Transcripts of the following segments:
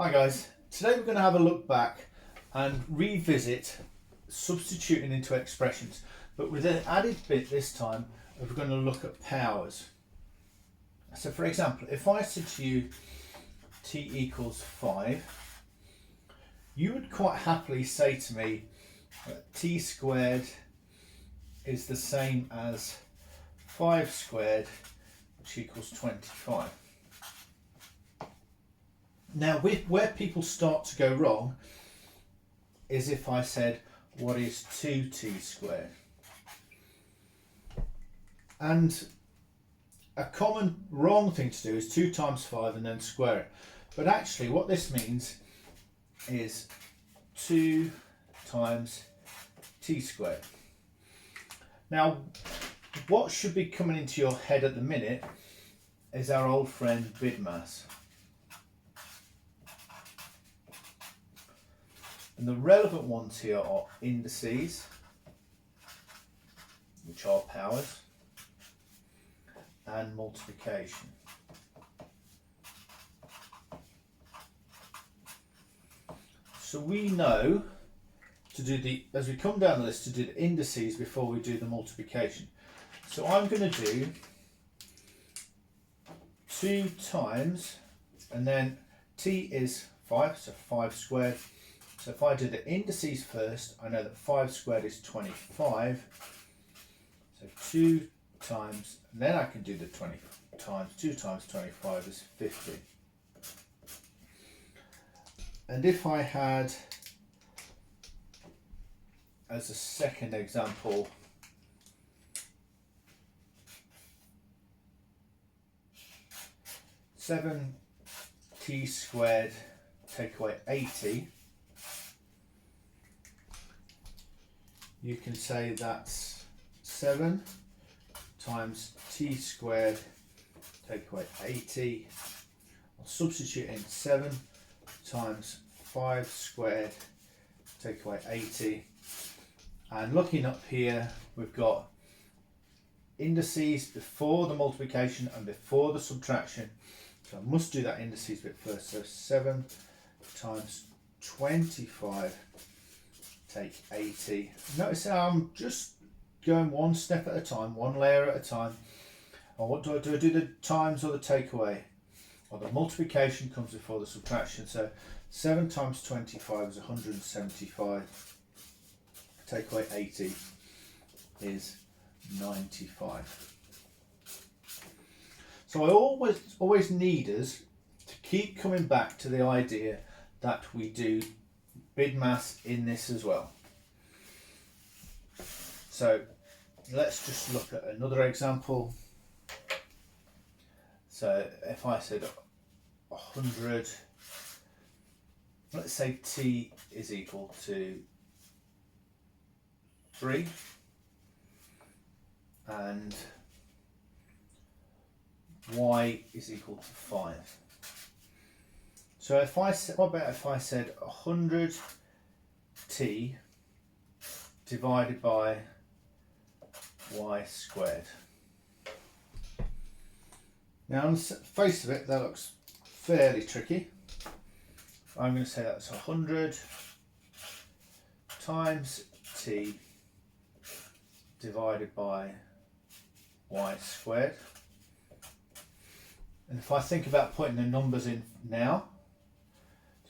Hi guys, today we're going to have a look back and revisit substituting into expressions, but with an added bit this time we're going to look at powers. So for example, if I said to you t equals 5, you would quite happily say to me that t squared is the same as 5 squared, which equals 25. Now, where people start to go wrong is if I said, what is 2t squared? And a common wrong thing to do is 2 times 5 and then square it. But actually what this means is 2 times t squared. Now, what should be coming into your head at the minute is our old friend BIDMAS. And the relevant ones here are indices, which are powers, and multiplication. So we know to do as we come down the list, to do the indices before we do the multiplication. So I'm going to do 2 times, and then t is 5, so 5 squared. So if I do the indices first, I know that 5 squared is 25. So 2 times, and then I can do the 20 times. 2 times 25 is 50. And if I had, as a second example, seven t squared take away 80, you can say that's 7 times t squared take away 80. I'll substitute in 7 times 5 squared take away 80. And looking up here, we've got indices before the multiplication and before the subtraction. So I must do that indices bit first. So 7 times 25 take 80. Notice how I'm just going one step at a time, one layer at a time. And what do? I do the times or the takeaway? Or the multiplication comes before the subtraction. So 7 times 25 is 175. Take away 80 is 95. So I always need us to keep coming back to the idea that we do BIDMAS in this as well. So let's just look at another example. So if I said 100, let's say t is equal to 3 and y is equal to 5. So if I said, what about if I said 100t divided by y squared? Now on the face of it, that looks fairly tricky. I'm going to say that's 100 times t divided by y squared. And if I think about putting the numbers in now,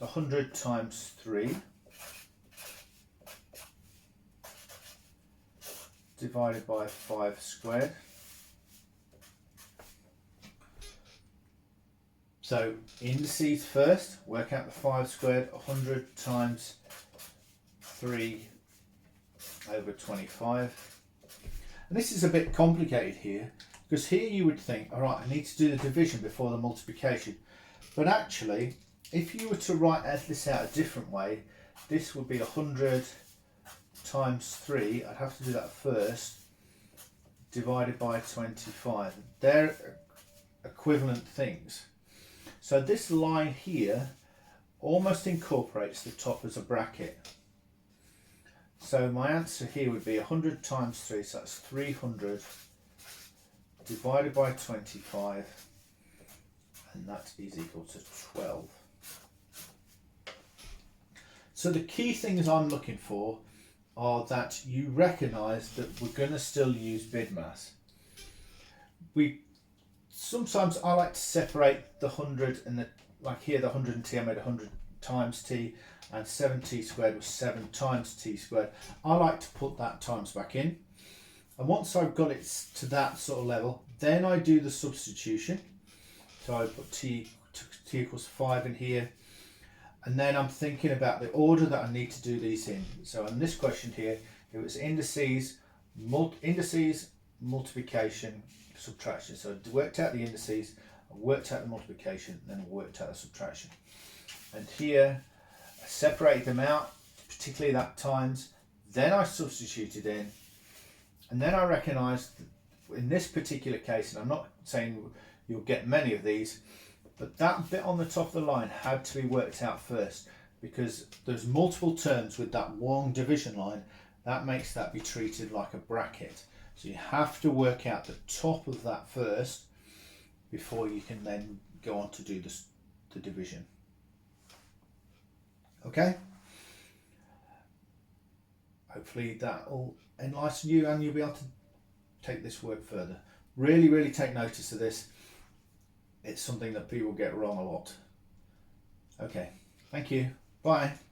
it's 100 times 3 divided by 5 squared. So indices first, work out the 5 squared. 100 times 3 over 25. And this is a bit complicated here, because here you would think, all right, I need to do the division before the multiplication. But actually, if you were to write this out a different way, this would be 100 times 3, I'd have to do that first, divided by 25. They're equivalent things. So this line here almost incorporates the top as a bracket. So my answer here would be 100 times 3, so that's 300 divided by 25, and that is equal to 12. So the key things I'm looking for are that you recognise that we're going to still use bid mass. Sometimes I like to separate the 100 and the, like here, the 100 and t, I made 100 times t, and 7t squared was 7 times t squared. I like to put that times back in, and once I've got it to that sort of level, then I do the substitution. So I put t equals 5 in here, and then I'm thinking about the order that I need to do these in. So in this question here, it was indices, multiplication, subtraction. So I worked out the indices, I worked out the multiplication, then I worked out the subtraction. And here I separated them out, particularly that times, then I substituted in, and then I recognised in this particular case, and I'm not saying you'll get many of these, but that bit on the top of the line had to be worked out first, because there's multiple terms with that one division line. That makes that be treated like a bracket. So you have to work out the top of that first before you can then go on to do the division. Okay? Hopefully that will enlighten you and you'll be able to take this work further. Really, really take notice of this. It's something that people get wrong a lot. Okay, thank you. Bye.